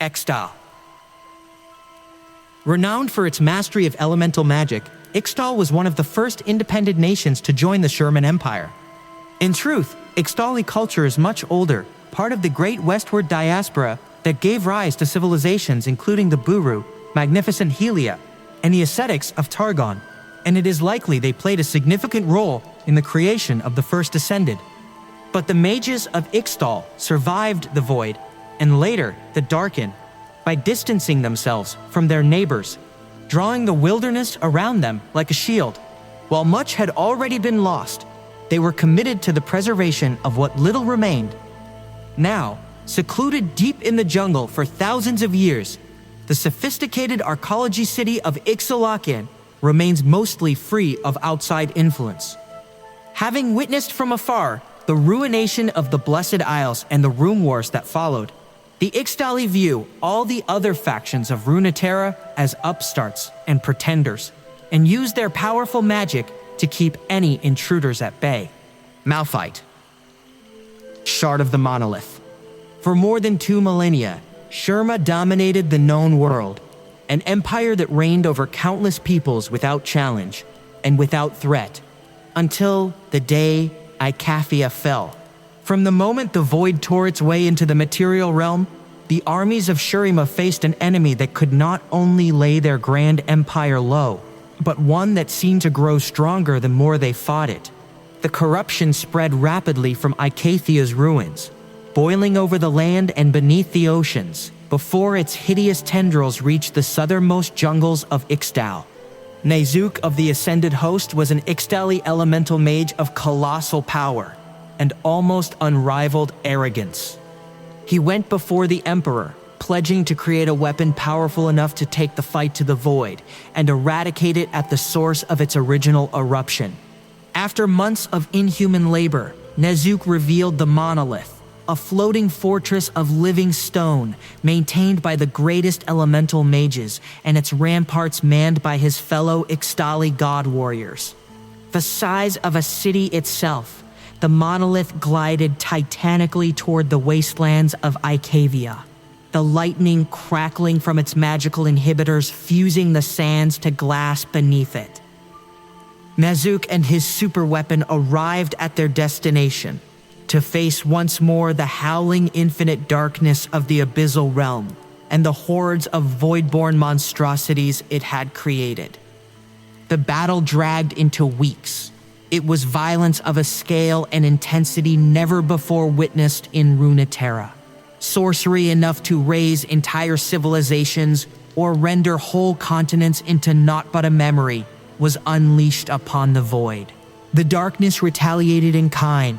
Ixtal. Renowned for its mastery of elemental magic, Ixtal was one of the first independent nations to join the Sherman Empire. In truth, Ixtali culture is much older, part of the great westward diaspora that gave rise to civilizations including the Buru, magnificent Helia, and the ascetics of Targon, and it is likely they played a significant role in the creation of the first Ascended. But the mages of Ixtal survived the Void, and later the Darken, by distancing themselves from their neighbors, drawing the wilderness around them like a shield. While much had already been lost, they were committed to the preservation of what little remained. Now, secluded deep in the jungle for thousands of years, the sophisticated archaeology city of Ixtalakian remains mostly free of outside influence. Having witnessed from afar the ruination of the Blessed Isles and the Rune Wars that followed, the Ixtali view all the other factions of Runeterra as upstarts and pretenders, and use their powerful magic to keep any intruders at bay. Malphite. Shard of the Monolith. For more than 2 millennia, Sherma dominated the known world, an empire that reigned over countless peoples without challenge and without threat, until the day Icafia fell. From the moment the Void tore its way into the material realm, the armies of Shurima faced an enemy that could not only lay their grand empire low, but one that seemed to grow stronger the more they fought it. The corruption spread rapidly from Icathia's ruins, boiling over the land and beneath the oceans, before its hideous tendrils reached the southernmost jungles of Ixtal. Neeko of the Ascended Host was an Ixtali elemental mage of colossal power and almost unrivaled arrogance. He went before the Emperor, pledging to create a weapon powerful enough to take the fight to the Void and eradicate it at the source of its original eruption. After months of inhuman labor, Neeko revealed the Monolith, a floating fortress of living stone maintained by the greatest elemental mages and its ramparts manned by his fellow Ixtali god warriors. The size of a city itself, the monolith glided titanically toward the wastelands of Icavia, the lightning crackling from its magical inhibitors fusing the sands to glass beneath it. Neeko and his superweapon arrived at their destination, to face once more the howling infinite darkness of the abyssal realm and the hordes of voidborn monstrosities it had created. The battle dragged into weeks. It was violence of a scale and intensity never before witnessed in Runeterra. Sorcery enough to raise entire civilizations or render whole continents into naught but a memory was unleashed upon the Void. The darkness retaliated in kind.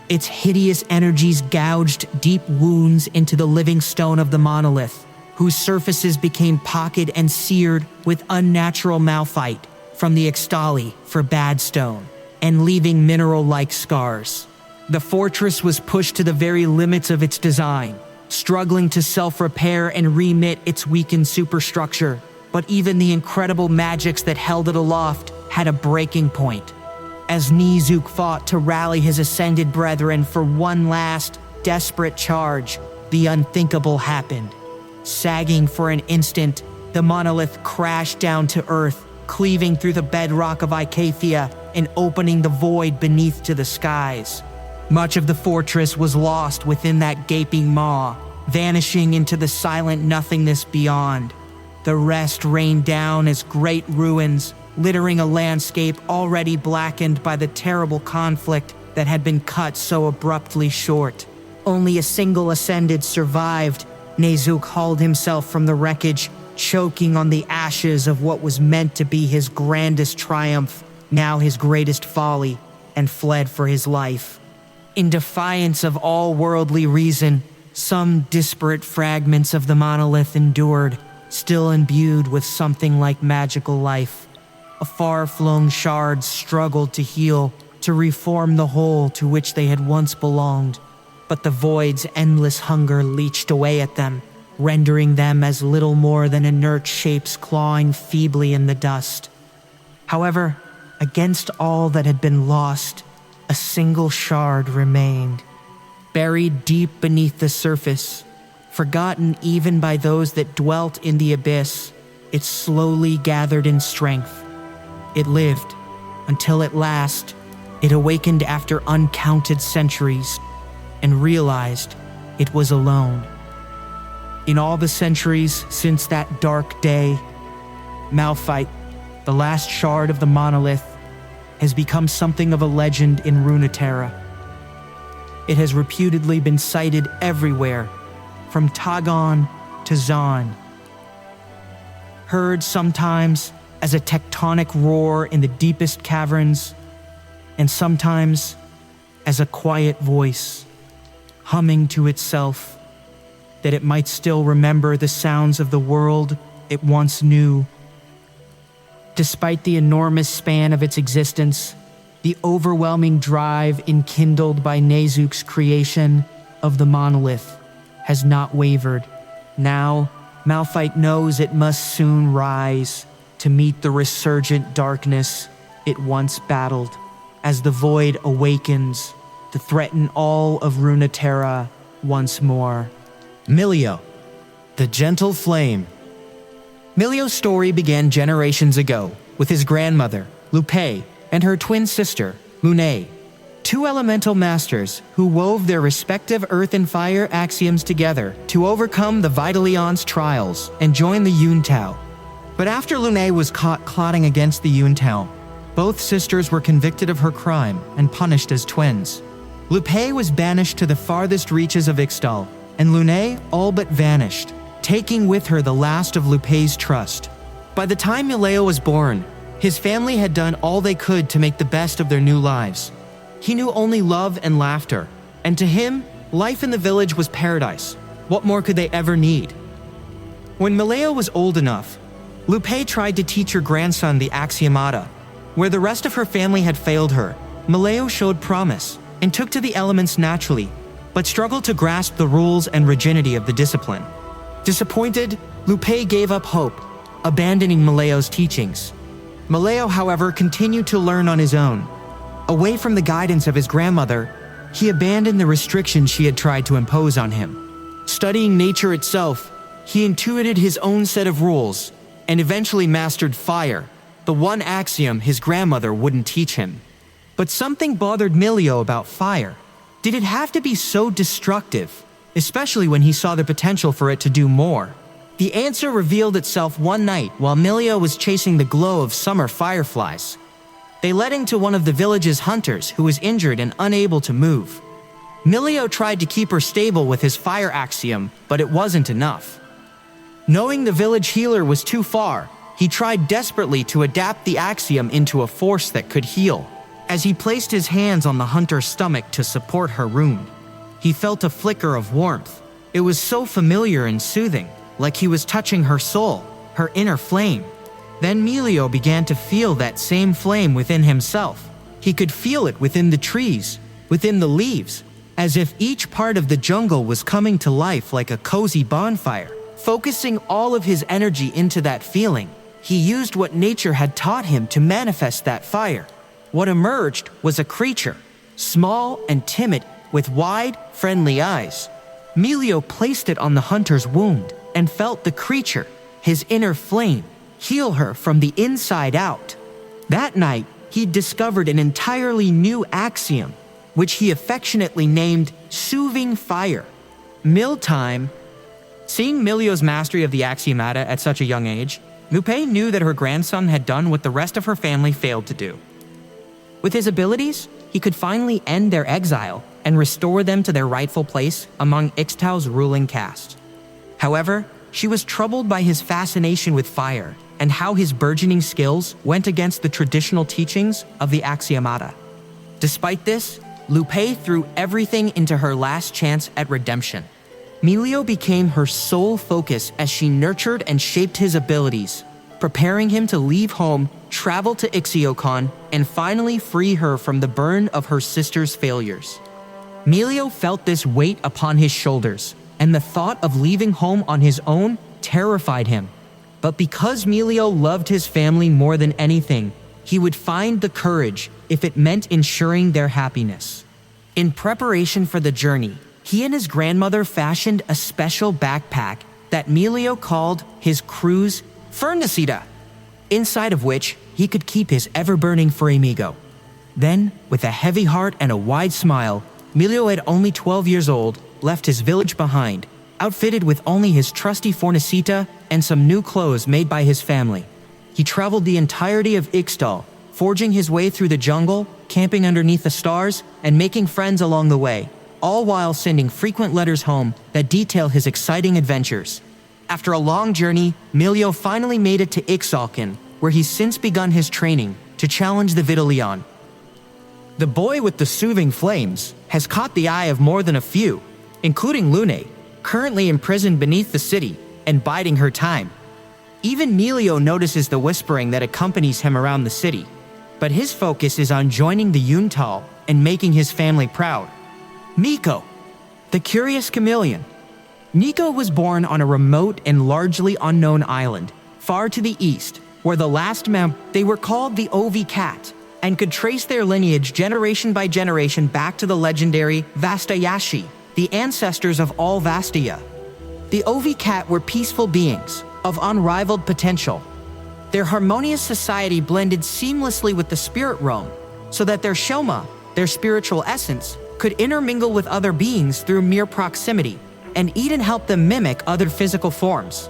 Its hideous energies gouged deep wounds into the living stone of the monolith, whose surfaces became pocked and seared with unnatural malphite from the Ixtali for bad stone, and leaving mineral-like scars. The fortress was pushed to the very limits of its design, struggling to self-repair and remit its weakened superstructure, but even the incredible magics that held it aloft had a breaking point. As Neeko fought to rally his ascended brethren for one last, desperate charge, the unthinkable happened. Sagging for an instant, the monolith crashed down to earth, cleaving through the bedrock of Icafia and opening the Void beneath to the skies. Much of the fortress was lost within that gaping maw, vanishing into the silent nothingness beyond. The rest rained down as great ruins, littering a landscape already blackened by the terrible conflict that had been cut so abruptly short. Only a single Ascended survived. Neeko hauled himself from the wreckage, choking on the ashes of what was meant to be his grandest triumph, now his greatest folly, and fled for his life. In defiance of all worldly reason, some disparate fragments of the monolith endured, still imbued with something like magical life. A far-flung shards struggled to heal, to reform the whole to which they had once belonged. But the Void's endless hunger leached away at them, rendering them as little more than inert shapes clawing feebly in the dust. However, against all that had been lost, a single shard remained. Buried deep beneath the surface, Forgotten even by those that dwelt in the abyss, it slowly gathered in strength. It lived until at last it awakened after uncounted centuries and realized it was alone. In all the centuries since that dark day, Malphite, the last shard of the monolith, has become something of a legend in Runeterra. It has reputedly been sighted everywhere, from Tagon to Zon. Heard sometimes as a tectonic roar in the deepest caverns, and sometimes as a quiet voice, humming to itself, that it might still remember the sounds of the world it once knew. Despite the enormous span of its existence, the overwhelming drive enkindled by Nezuk's creation of the monolith has not wavered. Now, Malphite knows it must soon rise to meet the resurgent darkness it once battled, as the void awakens to threaten all of Runeterra once more. Milio, the gentle flame. Milio's story began generations ago with his grandmother, Lupe, and her twin sister, Lune, two elemental masters who wove their respective earth and fire axioms together to overcome the Vitaleon's trials and join the Ixtal. But after Lune was caught plotting against the Ixtal, both sisters were convicted of her crime and punished as twins. Lupe was banished to the farthest reaches of Ixtal, and Lune all but vanished, taking with her the last of Lupe's trust. By the time Milio was born, his family had done all they could to make the best of their new lives. He knew only love and laughter, and to him, life in the village was paradise. What more could they ever need? When Milio was old enough, Lupe tried to teach her grandson the axiomata. Where the rest of her family had failed her, Milio showed promise and took to the elements naturally, but struggled to grasp the rules and rigidity of the discipline. Disappointed, Lupe gave up hope, abandoning Milio's teachings. Milio, however, continued to learn on his own. Away from the guidance of his grandmother, he abandoned the restrictions she had tried to impose on him. Studying nature itself, he intuited his own set of rules and eventually mastered fire, the one axiom his grandmother wouldn't teach him. But something bothered Milio about fire. Did it have to be so destructive, especially when he saw the potential for it to do more? The answer revealed itself one night while Milio was chasing the glow of summer fireflies. They led him to one of the village's hunters who was injured and unable to move. Milio tried to keep her stable with his fire axiom, but it wasn't enough. Knowing the village healer was too far, he tried desperately to adapt the axiom into a force that could heal. As he placed his hands on the hunter's stomach to support her wound, he felt a flicker of warmth. It was so familiar and soothing, like he was touching her soul, her inner flame. Then Milio began to feel that same flame within himself. He could feel it within the trees, within the leaves, as if each part of the jungle was coming to life like a cozy bonfire. Focusing all of his energy into that feeling, he used what nature had taught him to manifest that fire. What emerged was a creature, small and timid, with wide, friendly eyes. Milio placed it on the hunter's wound and felt the creature, his inner flame, heal her from the inside out. That night, he discovered an entirely new axiom, which he affectionately named Soothing Fire. Mealtime. Seeing Milio's mastery of the axiomata at such a young age, Lupe knew that her grandson had done what the rest of her family failed to do. With his abilities, he could finally end their exile and restore them to their rightful place among Ixtal's ruling caste. However, she was troubled by his fascination with fire and how his burgeoning skills went against the traditional teachings of the axiomata. Despite this, Lupe threw everything into her last chance at redemption. Milio became her sole focus as she nurtured and shaped his abilities, preparing him to leave home, travel to Ixiokan, and finally free her from the burden of her sister's failures. Milio felt this weight upon his shoulders, and the thought of leaving home on his own terrified him. But because Milio loved his family more than anything, he would find the courage if it meant ensuring their happiness. In preparation for the journey, He and his grandmother fashioned a special backpack that Milio called his crew's furnicita, inside of which he could keep his ever-burning Amigo. Then, with a heavy heart and a wide smile, Milio, at only 12 years old, left his village behind, outfitted with only his trusty fornicita and some new clothes made by his family. He traveled the entirety of Ixtal, forging his way through the jungle, camping underneath the stars, and making friends along the way, all while sending frequent letters home that detail his exciting adventures. After a long journey, Milio finally made it to Ixtalkin, where he's since begun his training to challenge the Vidalion. The boy with the soothing flames has caught the eye of more than a few, including Lune, currently imprisoned beneath the city and biding her time. Even Milio notices the whispering that accompanies him around the city, but his focus is on joining the Ixtal and making his family proud. Neeko, the curious chameleon. Neeko was born on a remote and largely unknown island, far to the east, where the last they were called the Ovi Cat, and could trace their lineage generation by generation back to the legendary Vastayashi, the ancestors of all Vastia. The Ovi Cat were peaceful beings, of unrivaled potential. Their harmonious society blended seamlessly with the spirit realm, so that their shoma, their spiritual essence, could intermingle with other beings through mere proximity, and even help them mimic other physical forms.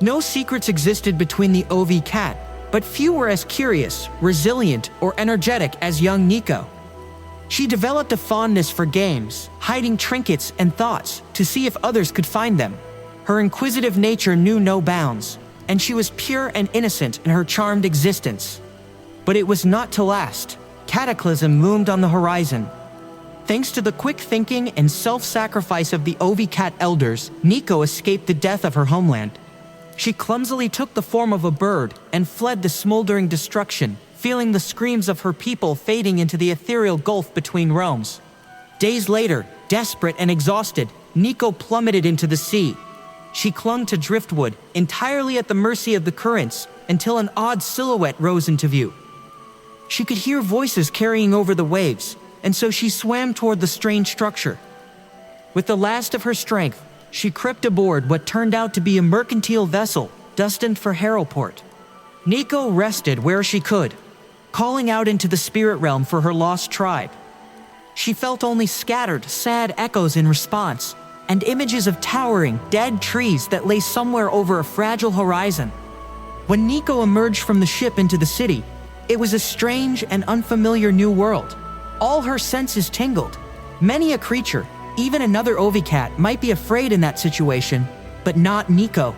No secrets existed between the Ovi Cat, but few were as curious, resilient, or energetic as young Neeko. She developed a fondness for games, hiding trinkets and thoughts to see if others could find them. Her inquisitive nature knew no bounds, and she was pure and innocent in her charmed existence. But it was not to last. Cataclysm loomed on the horizon. Thanks to the quick thinking and self-sacrifice of the Ovi Cat elders, Neeko escaped the death of her homeland. She clumsily took the form of a bird and fled the smoldering destruction, feeling the screams of her people fading into the ethereal gulf between realms. Days later, desperate and exhausted, Neeko plummeted into the sea. She clung to driftwood, entirely at the mercy of the currents, until an odd silhouette rose into view. She could hear voices carrying over the waves, and so she swam toward the strange structure. With the last of her strength, she crept aboard what turned out to be a mercantile vessel destined for Harrowport. Neeko rested where she could, calling out into the spirit realm for her lost tribe. She felt only scattered, sad echoes in response, and images of towering, dead trees that lay somewhere over a fragile horizon. When Neeko emerged from the ship into the city, it was a strange and unfamiliar new world. All her senses tingled. Many a creature, even another Ovi Cat, might be afraid in that situation, but not Neeko.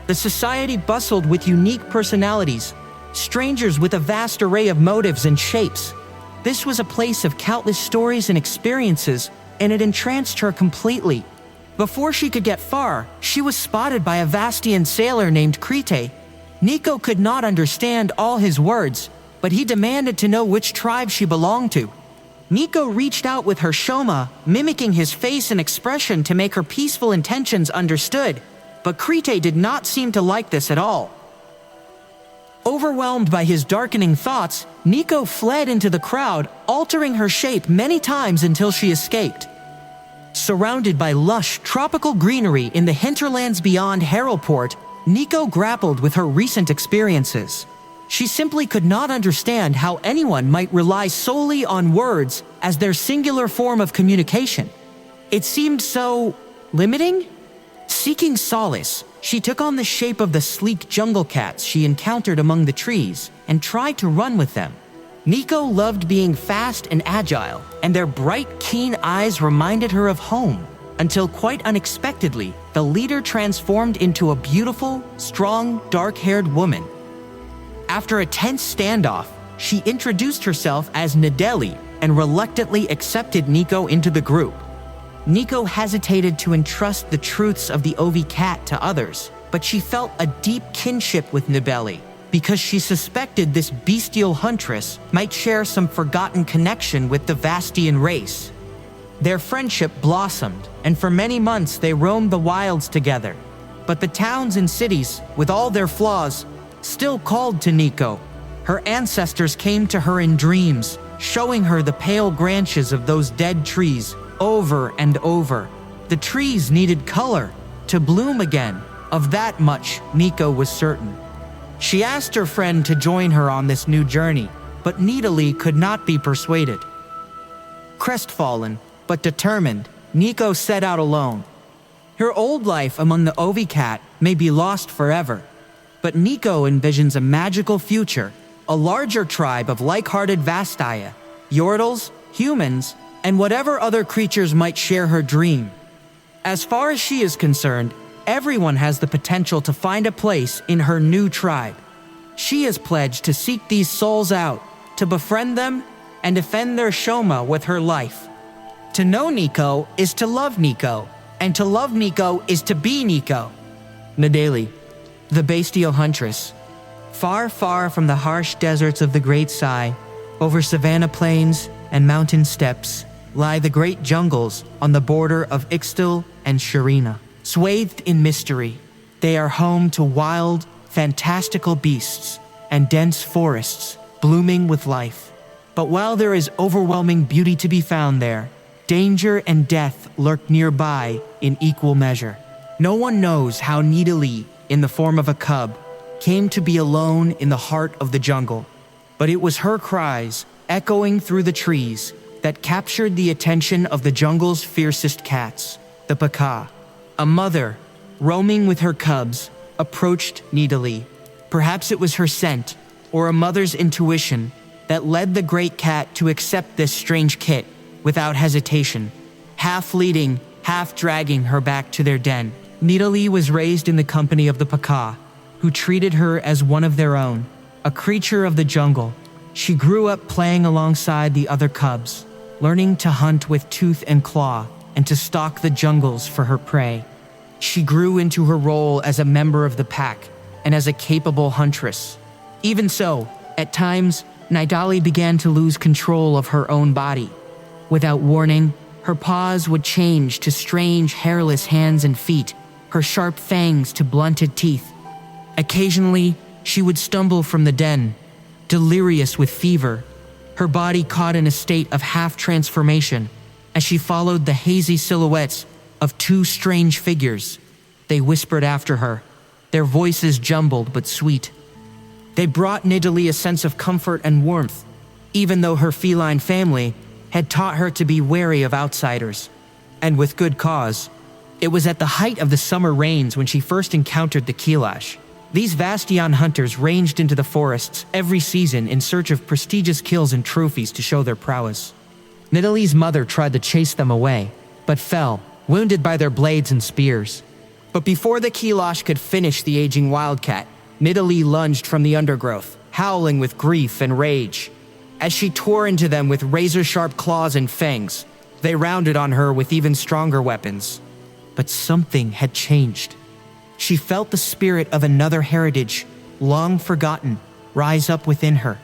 The society bustled with unique personalities, strangers with a vast array of motives and shapes. This was a place of countless stories and experiences, and it entranced her completely. Before she could get far, she was spotted by a Vastian sailor named Krite. Neeko could not understand all his words, but he demanded to know which tribe she belonged to. Neeko reached out with her shoma, mimicking his face and expression to make her peaceful intentions understood, but Krite did not seem to like this at all. Overwhelmed by his darkening thoughts, Neeko fled into the crowd, altering her shape many times until she escaped. Surrounded by lush, tropical greenery in the hinterlands beyond Harrowport, Neeko grappled with her recent experiences. She simply could not understand how anyone might rely solely on words as their singular form of communication. It seemed so limiting. Seeking solace, she took on the shape of the sleek jungle cats she encountered among the trees and tried to run with them. Neeko loved being fast and agile, and their bright, keen eyes reminded her of home, until quite unexpectedly, the leader transformed into a beautiful, strong, dark-haired woman. After a tense standoff, she introduced herself as Nidalee and reluctantly accepted Neeko into the group. Neeko hesitated to entrust the truths of the Ovi Cat to others, but she felt a deep kinship with Nidalee because she suspected this bestial huntress might share some forgotten connection with the Vastian race. Their friendship blossomed, and for many months they roamed the wilds together. But the towns and cities, with all their flaws, still called to Neeko. Her ancestors came to her in dreams, showing her the pale branches of those dead trees, over and over. The trees needed color to bloom again. Of that much, Neeko was certain. She asked her friend to join her on this new journey, but Nidalee could not be persuaded. Crestfallen, but determined, Neeko set out alone. Her old life among the Ovicat may be lost forever, but Neeko envisions a magical future, a larger tribe of like-hearted Vastaya, Yordles, humans, and whatever other creatures might share her dream. As far as she is concerned, everyone has the potential to find a place in her new tribe. She has pledged to seek these souls out, to befriend them, and defend their Shoma with her life. To know Neeko is to love Neeko, and to love Neeko is to be Neeko. Nidalee, the bestial huntress. Far, far from the harsh deserts of the Great Sai, over savanna plains and mountain steppes, lie the great jungles on the border of Ixtal and Sharina. Swathed in mystery, they are home to wild, fantastical beasts and dense forests blooming with life. But while there is overwhelming beauty to be found there, danger and death lurk nearby in equal measure. No one knows how Nidalee, in the form of a cub, came to be alone in the heart of the jungle. But it was her cries, echoing through the trees, that captured the attention of the jungle's fiercest cats, the Paka. A mother, roaming with her cubs, approached Nidalee. Perhaps it was her scent, or a mother's intuition, that led the great cat to accept this strange kit without hesitation, half leading, half dragging her back to their den. Nidalee was raised in the company of the Paka, who treated her as one of their own, a creature of the jungle. She grew up playing alongside the other cubs, learning to hunt with tooth and claw and to stalk the jungles for her prey. She grew into her role as a member of the pack and as a capable huntress. Even so, at times, Nidalee began to lose control of her own body. Without warning, her paws would change to strange, hairless hands and feet, her sharp fangs to blunted teeth. Occasionally, she would stumble from the den, delirious with fever, her body caught in a state of half-transformation as she followed the hazy silhouettes of two strange figures. They whispered after her, their voices jumbled but sweet. They brought Nidalee a sense of comfort and warmth, even though her feline family had taught her to be wary of outsiders. And with good cause. It was at the height of the summer rains when she first encountered the Kilash. These Vastian hunters ranged into the forests every season in search of prestigious kills and trophies to show their prowess. Nidalee's mother tried to chase them away, but fell, wounded by their blades and spears. But before the Kilash could finish the aging wildcat, Nidalee lunged from the undergrowth, howling with grief and rage. As she tore into them with razor-sharp claws and fangs, they rounded on her with even stronger weapons. But something had changed. She felt the spirit of another heritage, long forgotten, rise up within her.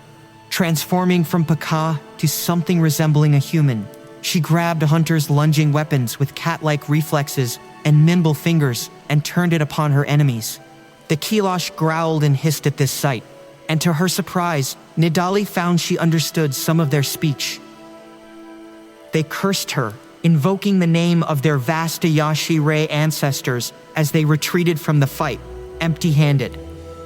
Transforming from Paka to something resembling a human, she grabbed a hunter's lunging weapons with cat-like reflexes and nimble fingers and turned it upon her enemies. The Kilash growled and hissed at this sight, and to her surprise, Nidalee found she understood some of their speech. They cursed her, invoking the name of their Vastayashi Ray ancestors as they retreated from the fight, empty-handed.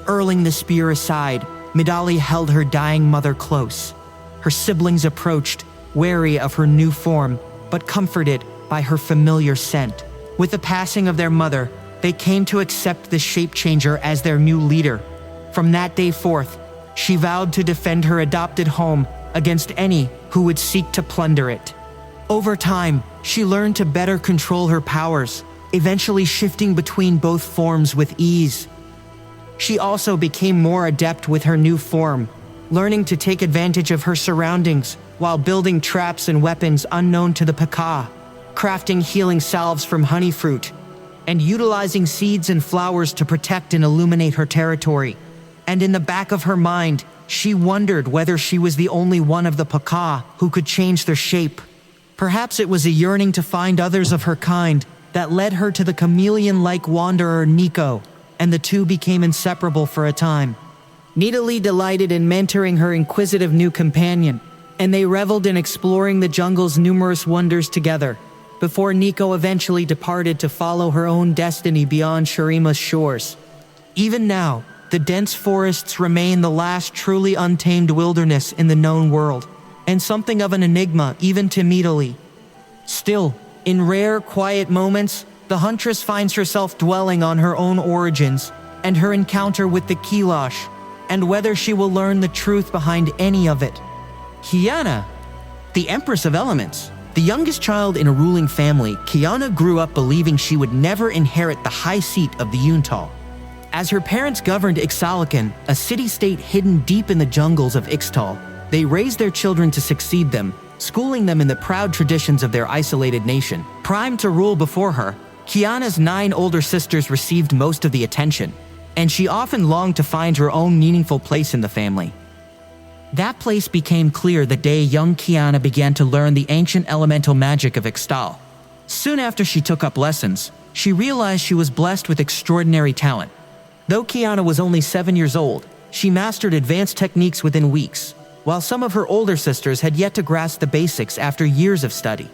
Hurling the spear aside, Nidalee held her dying mother close. Her siblings approached, wary of her new form, but comforted by her familiar scent. With the passing of their mother, they came to accept the shape-changer as their new leader. From that day forth, she vowed to defend her adopted home against any who would seek to plunder it. Over time, she learned to better control her powers, eventually shifting between both forms with ease. She also became more adept with her new form, learning to take advantage of her surroundings while building traps and weapons unknown to the Paka, crafting healing salves from honey fruit, and utilizing seeds and flowers to protect and illuminate her territory. And in the back of her mind, she wondered whether she was the only one of the Paka who could change their shape. Perhaps it was a yearning to find others of her kind that led her to the chameleon-like wanderer Neeko, and the two became inseparable for a time. Nidalee delighted in mentoring her inquisitive new companion, and they reveled in exploring the jungle's numerous wonders together. before Neeko eventually departed to follow her own destiny beyond Shurima's shores. Even now, the dense forests remain the last truly untamed wilderness in the known world, and something of an enigma even to Nidalee. Still, in rare, quiet moments, the huntress finds herself dwelling on her own origins and her encounter with the Kilash, and whether she will learn the truth behind any of it. Qiyana, the Empress of Elements. The youngest child in a ruling family, Qiyana grew up believing she would never inherit the high seat of the Ixtal. As her parents governed Ixtal, a city-state hidden deep in the jungles of Ixtal, they raised their children to succeed them, schooling them in the proud traditions of their isolated nation. Primed to rule before her, Qiyana's 9 older sisters received most of the attention, and she often longed to find her own meaningful place in the family. That place became clear the day young Qiyana began to learn the ancient elemental magic of Ixtal. Soon after she took up lessons, she realized she was blessed with extraordinary talent. Though Qiyana was only 7 years old, she mastered advanced techniques within weeks, while some of her older sisters had yet to grasp the basics after years of study.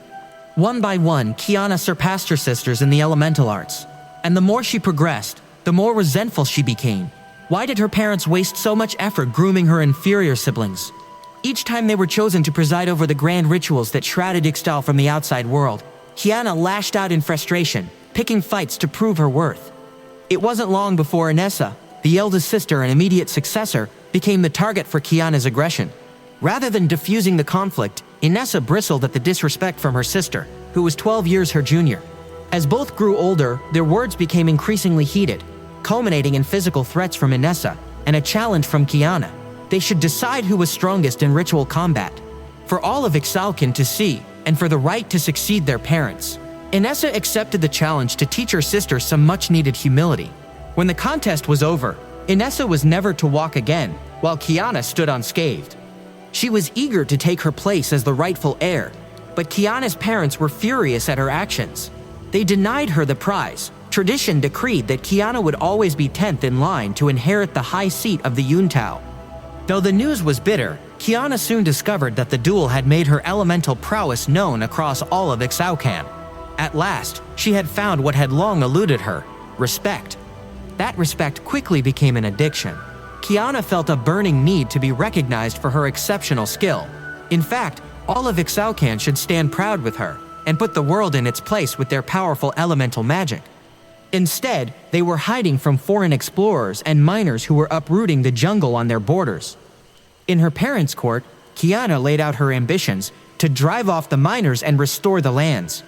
One by one, Qiyana surpassed her sisters in the elemental arts, and the more she progressed, the more resentful she became. Why did her parents waste so much effort grooming her inferior siblings? Each time they were chosen to preside over the grand rituals that shrouded Ixtal from the outside world, Qiyana lashed out in frustration, picking fights to prove her worth. It wasn't long before Inessa, the eldest sister and immediate successor, became the target for Qiyana's aggression. Rather than diffusing the conflict, Inessa bristled at the disrespect from her sister, who was 12 years her junior. As both grew older, their words became increasingly heated, culminating in physical threats from Inessa and a challenge from Qiyana. They should decide who was strongest in ritual combat. For all of Ixtal to see, and for the right to succeed their parents. Inessa accepted the challenge to teach her sister some much-needed humility. When the contest was over, Inessa was never to walk again, while Qiyana stood unscathed. She was eager to take her place as the rightful heir, but Qiyana's parents were furious at her actions. They denied her the prize. Tradition decreed that Qiyana would always be 10th in line to inherit the high seat of the Ixtal. Though the news was bitter, Qiyana soon discovered that the duel had made her elemental prowess known across all of Ixtal. At last, she had found what had long eluded her: respect. That respect quickly became an addiction. Qiyana felt a burning need to be recognized for her exceptional skill. In fact, all of Ixtal should stand proud with her and put the world in its place with their powerful elemental magic. Instead, they were hiding from foreign explorers and miners who were uprooting the jungle on their borders. In her parents' court, Qiyana laid out her ambitions to drive off the miners and restore the lands.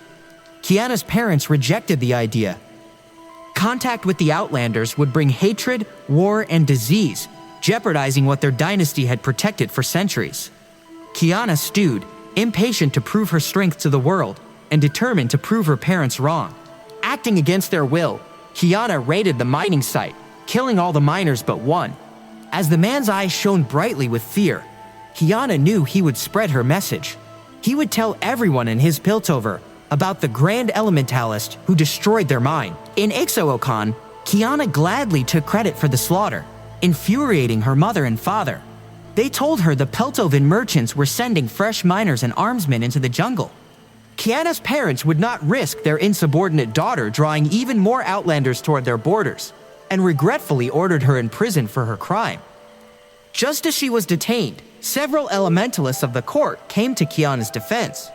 Qiyana's parents rejected the idea. Contact with the Outlanders would bring hatred, war, and disease, jeopardizing what their dynasty had protected for centuries. Qiyana stewed, impatient to prove her strength to the world, and determined to prove her parents wrong. Acting against their will, Qiyana raided the mining site, killing all the miners but one. As the man's eyes shone brightly with fear, Qiyana knew he would spread her message. He would tell everyone in his Piltover about the grand elementalist who destroyed their mine. In Ixtal, Qiyana gladly took credit for the slaughter, infuriating her mother and father. They told her the Piltovan merchants were sending fresh miners and armsmen into the jungle. Qiyana's parents would not risk their insubordinate daughter drawing even more Outlanders toward their borders, and regretfully ordered her in prison for her crime. Just as she was detained, several elementalists of the court came to Qiyana's defense.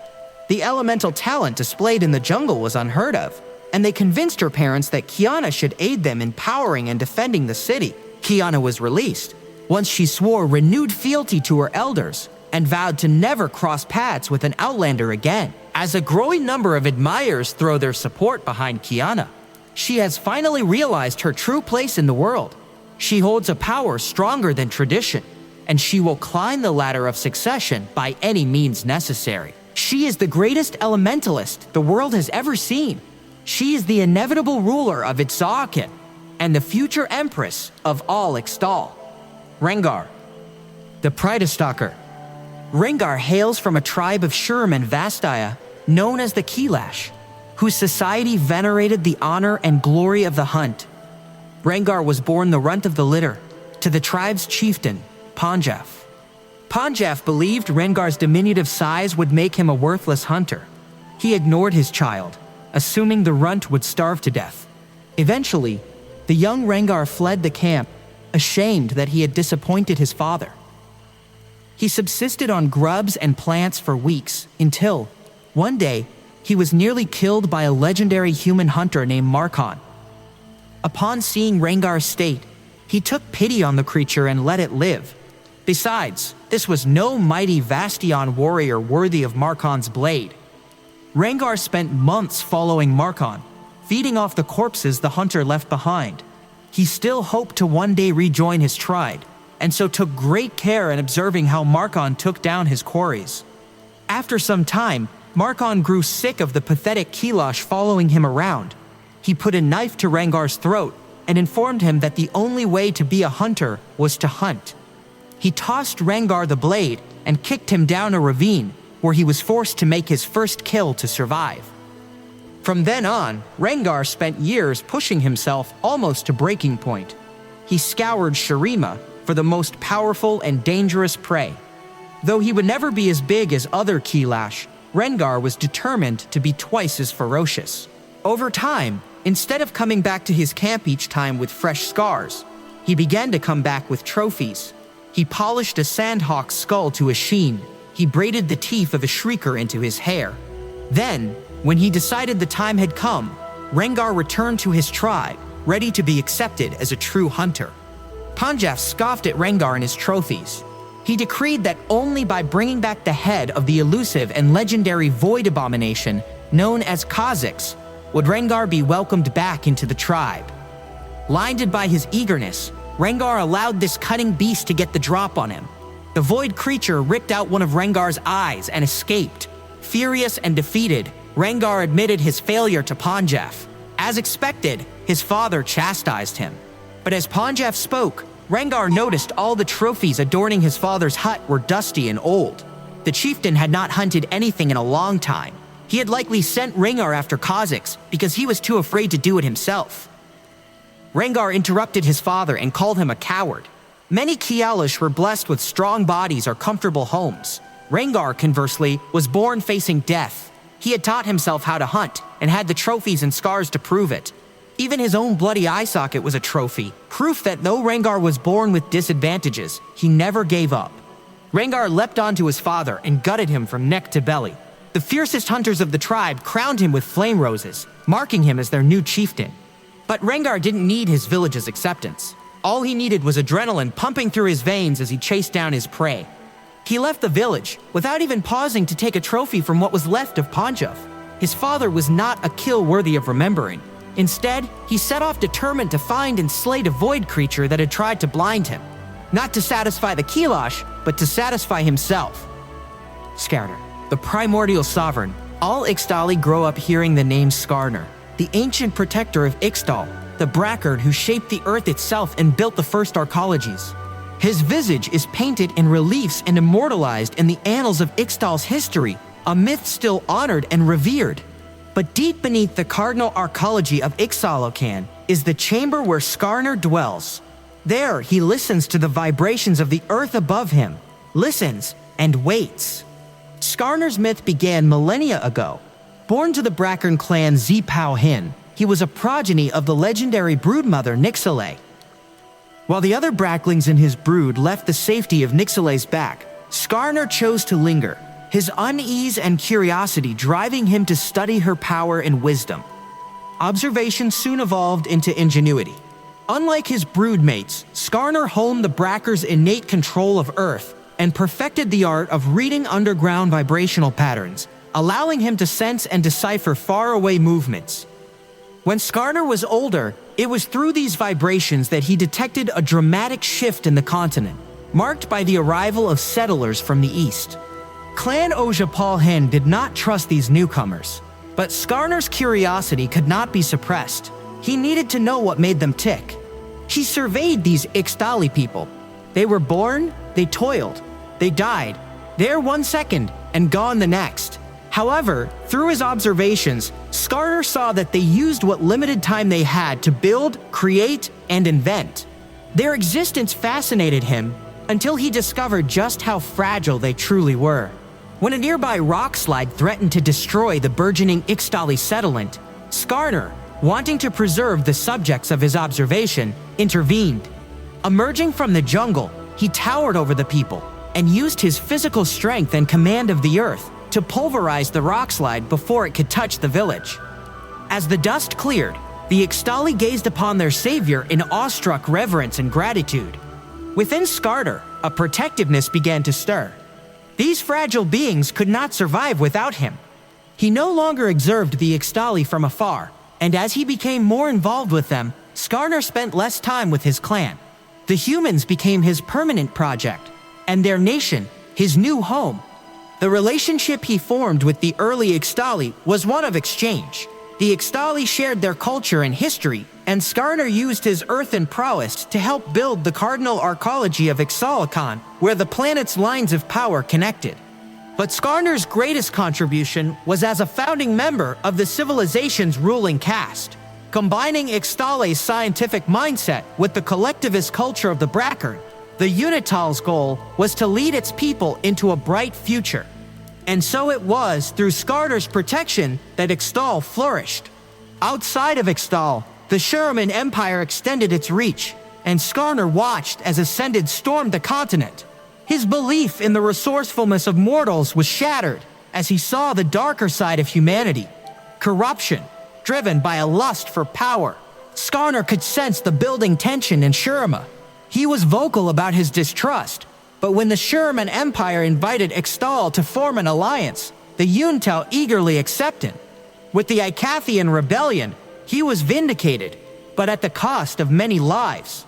The elemental talent displayed in the jungle was unheard of, and they convinced her parents that Qiyana should aid them in powering and defending the city. Qiyana was released, once she swore renewed fealty to her elders and vowed to never cross paths with an Outlander again. As a growing number of admirers throw their support behind Qiyana, she has finally realized her true place in the world. She holds a power stronger than tradition, and she will climb the ladder of succession by any means necessary. She is the greatest elementalist the world has ever seen. She is the inevitable ruler of Ixtal and the future empress of all Ixtal. Rengar, the Pridestalker. Rengar hails from a tribe of Shurm and Vastaya known as the Kilash, whose society venerated the honor and glory of the hunt. Rengar was born the runt of the litter to the tribe's chieftain, Ponjaf believed Rengar's diminutive size would make him a worthless hunter. He ignored his child, assuming the runt would starve to death. Eventually, the young Rengar fled the camp, ashamed that he had disappointed his father. He subsisted on grubs and plants for weeks until, one day, he was nearly killed by a legendary human hunter named Markon. Upon seeing Rengar's state, he took pity on the creature and let it live. Besides, this was no mighty Vastion warrior worthy of Markon's blade. Rengar spent months following Markon, feeding off the corpses the hunter left behind. He still hoped to one day rejoin his tribe, and so took great care in observing how Markon took down his quarries. After some time, Markon grew sick of the pathetic Kilash following him around. He put a knife to Rengar's throat and informed him that the only way to be a hunter was to hunt. He tossed Rengar the blade and kicked him down a ravine, where he was forced to make his first kill to survive. From then on, Rengar spent years pushing himself almost to breaking point. He scoured Shurima for the most powerful and dangerous prey. Though he would never be as big as other Kilash, Rengar was determined to be twice as ferocious. Over time, instead of coming back to his camp each time with fresh scars, he began to come back with trophies. He polished a sandhawk's skull to a sheen. He braided the teeth of a shrieker into his hair. Then, when he decided the time had come, Rengar returned to his tribe, ready to be accepted as a true hunter. Panjaf scoffed at Rengar and his trophies. He decreed that only by bringing back the head of the elusive and legendary void abomination known as Kha'Zix would Rengar be welcomed back into the tribe. Blinded by his eagerness, Rengar allowed this cunning beast to get the drop on him. The void creature ripped out one of Rengar's eyes and escaped. Furious and defeated, Rengar admitted his failure to Panjaf. As expected, his father chastised him. But as Panjaf spoke, Rengar noticed all the trophies adorning his father's hut were dusty and old. The chieftain had not hunted anything in a long time. He had likely sent Rengar after Kha'Zix because he was too afraid to do it himself. Rengar interrupted his father and called him a coward. Many Kialash were blessed with strong bodies or comfortable homes. Rengar, conversely, was born facing death. He had taught himself how to hunt and had the trophies and scars to prove it. Even his own bloody eye socket was a trophy, proof that though Rengar was born with disadvantages, he never gave up. Rengar leapt onto his father and gutted him from neck to belly. The fiercest hunters of the tribe crowned him with flame roses, marking him as their new chieftain. But Rengar didn't need his village's acceptance. All he needed was adrenaline pumping through his veins as he chased down his prey. He left the village without even pausing to take a trophy from what was left of Panjaf. His father was not a kill worthy of remembering. Instead, he set off determined to find and slay the void creature that had tried to blind him. Not to satisfy the Kilash, but to satisfy himself. Skarner, the primordial sovereign. All Ixtali grow up hearing the name Skarner, the ancient protector of Ixtal, the Brackard who shaped the earth itself and built the first arcologies. His visage is painted in reliefs and immortalized in the annals of Ixtal's history, a myth still honored and revered. But deep beneath the cardinal arcology of Ixtalocan is the chamber where Skarner dwells. There he listens to the vibrations of the earth above him, listens and waits. Skarner's myth began millennia ago. Born to the Brackern clan Zipao Hin, he was a progeny of the legendary broodmother Nidalee. While the other Bracklings in his brood left the safety of Nidalee's back, Skarner chose to linger, his unease and curiosity driving him to study her power and wisdom. Observation soon evolved into ingenuity. Unlike his broodmates, Skarner honed the Bracker's innate control of Earth and perfected the art of reading underground vibrational patterns, allowing him to sense and decipher faraway movements. When Skarner was older, it was through these vibrations that he detected a dramatic shift in the continent, marked by the arrival of settlers from the east. Clan Ojapal Hen did not trust these newcomers, but Skarner's curiosity could not be suppressed. He needed to know what made them tick. He surveyed these Ixtali people. They were born, they toiled, they died, there 1 second and gone the next. However, through his observations, Skarner saw that they used what limited time they had to build, create, and invent. Their existence fascinated him until he discovered just how fragile they truly were. When a nearby rock slide threatened to destroy the burgeoning Ixtal settlement, Skarner, wanting to preserve the subjects of his observation, intervened. Emerging from the jungle, he towered over the people and used his physical strength and command of the earth to pulverize the rock slide before it could touch the village. As the dust cleared, the Ixtali gazed upon their savior in awestruck reverence and gratitude. Within Skarner, a protectiveness began to stir. These fragile beings could not survive without him. He no longer observed the Ixtali from afar, and as he became more involved with them, Skarner spent less time with his clan. The humans became his permanent project, and their nation, his new home. The relationship he formed with the early Ixtali was one of exchange. The Ixtali shared their culture and history, and Skarner used his earthen prowess to help build the cardinal arcology of Ixtalicon, where the planet's lines of power connected. But Skarner's greatest contribution was as a founding member of the civilization's ruling caste. Combining Ixtale's scientific mindset with the collectivist culture of the Brackern, the Unital's goal was to lead its people into a bright future. And so it was through Skarner's protection that Ixtal flourished. Outside of Ixtal, the Sherman Empire extended its reach, and Skarner watched as Ascended stormed the continent. His belief in the resourcefulness of mortals was shattered as he saw the darker side of humanity. Corruption, driven by a lust for power. Skarner could sense the building tension in Shurima. He was vocal about his distrust, but when the Sherman Empire invited Ixtal to form an alliance, the Unital eagerly accepted. With the Icathian rebellion, he was vindicated, but at the cost of many lives.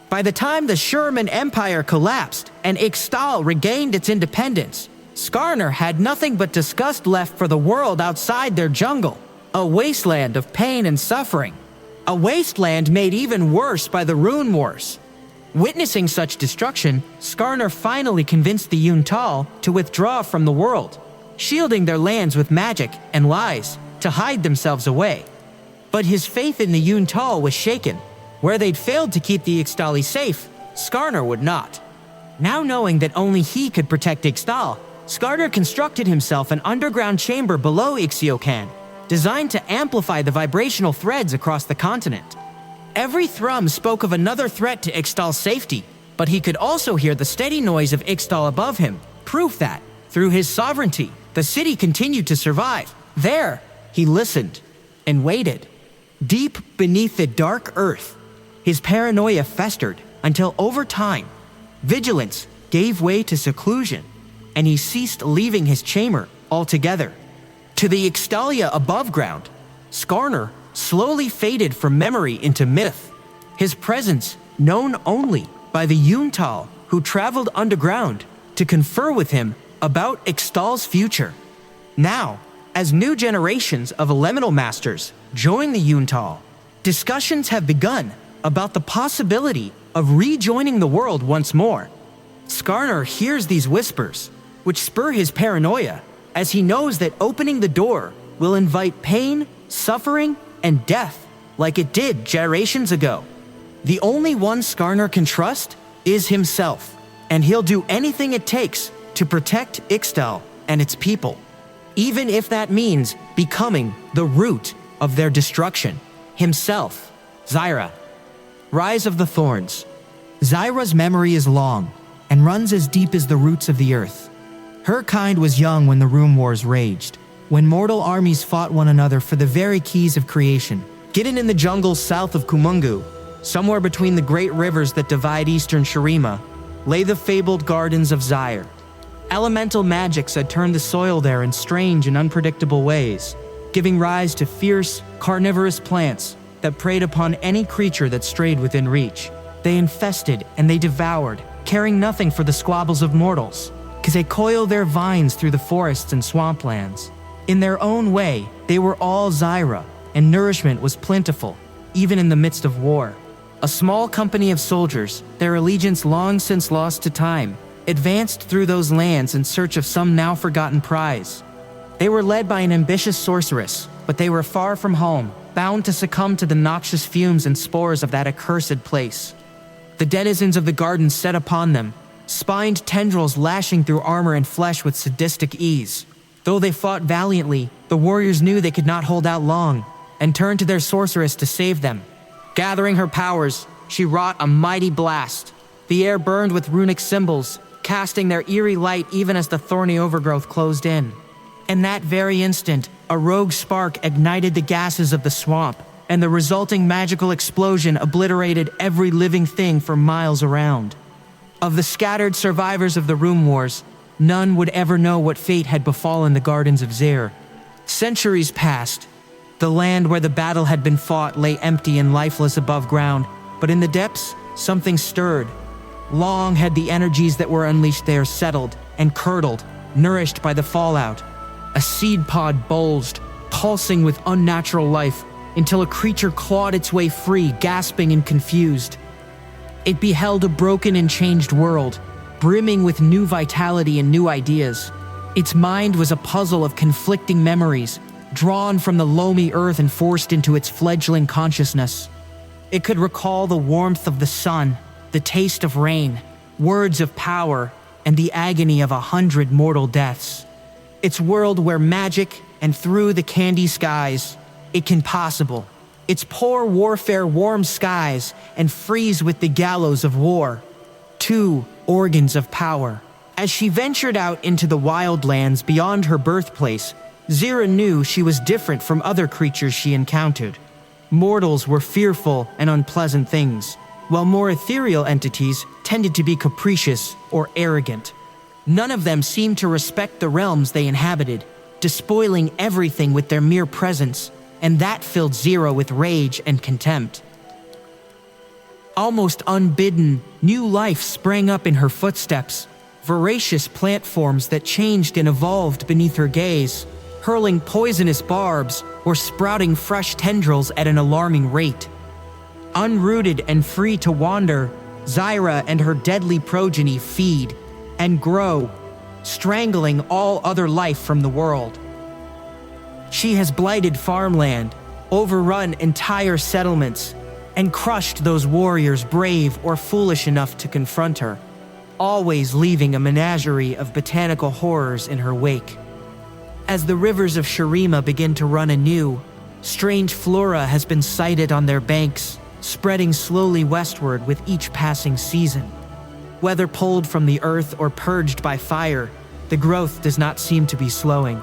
By the time the Sherman Empire collapsed and Ixtal regained its independence, Skarner had nothing but disgust left for the world outside their jungle, a wasteland of pain and suffering. A wasteland made even worse by the Rune Wars. Witnessing such destruction, Skarner finally convinced the Unital to withdraw from the world, shielding their lands with magic and lies to hide themselves away. But his faith in the Unital was shaken. Where they'd failed to keep the Ixtali safe, Skarner would not. Now knowing that only he could protect Ixtal, Skarner constructed himself an underground chamber below Ixiocan, designed to amplify the vibrational threads across the continent. Every thrum spoke of another threat to Ixtal's safety, but he could also hear the steady noise of Ixtal above him, proof that, through his sovereignty, the city continued to survive. There, he listened and waited. Deep beneath the dark earth, his paranoia festered until over time, vigilance gave way to seclusion, and he ceased leaving his chamber altogether. To the Ixtalia above ground, Skarner slowly faded from memory into myth, his presence known only by the Unital who traveled underground to confer with him about Ixtal's future. Now, as new generations of elemental masters join the Unital, discussions have begun about the possibility of rejoining the world once more. Skarner hears these whispers, which spur his paranoia, as he knows that opening the door will invite pain, suffering, and death like it did generations ago. The only one Skarner can trust is himself, and he'll do anything it takes to protect Ixtal and its people, even if that means becoming the root of their destruction. Himself, Zyra. Rise of the Thorns. Zyra's memory is long and runs as deep as the roots of the earth. Her kind was young when the Rune Wars raged, when mortal armies fought one another for the very keys of creation. Hidden in the jungles south of Kumungu, somewhere between the great rivers that divide eastern Shurima, lay the fabled gardens of Zyra. Elemental magics had turned the soil there in strange and unpredictable ways, giving rise to fierce, carnivorous plants that preyed upon any creature that strayed within reach. They infested and they devoured, caring nothing for the squabbles of mortals, because they coiled their vines through the forests and swamplands. In their own way, they were all Zyra, and nourishment was plentiful, even in the midst of war. A small company of soldiers, their allegiance long since lost to time, advanced through those lands in search of some now forgotten prize. They were led by an ambitious sorceress, but they were far from home, bound to succumb to the noxious fumes and spores of that accursed place. The denizens of the garden set upon them, spined tendrils lashing through armor and flesh with sadistic ease. Though they fought valiantly, the warriors knew they could not hold out long, and turned to their sorceress to save them. Gathering her powers, she wrought a mighty blast. The air burned with runic symbols, casting their eerie light even as the thorny overgrowth closed in. In that very instant, a rogue spark ignited the gases of the swamp, and the resulting magical explosion obliterated every living thing for miles around. Of the scattered survivors of the Rune Wars, none would ever know what fate had befallen the gardens of Zyra. Centuries passed. The land where the battle had been fought lay empty and lifeless above ground, but in the depths, something stirred. Long had the energies that were unleashed there settled and curdled, nourished by the fallout. A seed pod bulged, pulsing with unnatural life, until a creature clawed its way free, gasping and confused. It beheld a broken and changed world, brimming with new vitality and new ideas. Its mind was a puzzle of conflicting memories, drawn from the loamy earth and forced into its fledgling consciousness. It could recall the warmth of the sun, the taste of rain, words of power, and the agony of 100 mortal deaths. Its world where magic, and through the candy skies, it can possible. Its poor warfare warms skies and frees with the gallows of war. 2 organs of power. As she ventured out into the wildlands beyond her birthplace, Zyra knew she was different from other creatures she encountered. Mortals were fearful and unpleasant things, while more ethereal entities tended to be capricious or arrogant. None of them seemed to respect the realms they inhabited, despoiling everything with their mere presence, and that filled Zyra with rage and contempt. Almost unbidden, new life sprang up in her footsteps, voracious plant forms that changed and evolved beneath her gaze, hurling poisonous barbs or sprouting fresh tendrils at an alarming rate. Unrooted and free to wander, Zyra and her deadly progeny feed and grow, strangling all other life from the world. She has blighted farmland, overrun entire settlements, and crushed those warriors brave or foolish enough to confront her, always leaving a menagerie of botanical horrors in her wake. As the rivers of Shurima begin to run anew, strange flora has been sighted on their banks, spreading slowly westward with each passing season. Whether pulled from the earth or purged by fire, the growth does not seem to be slowing.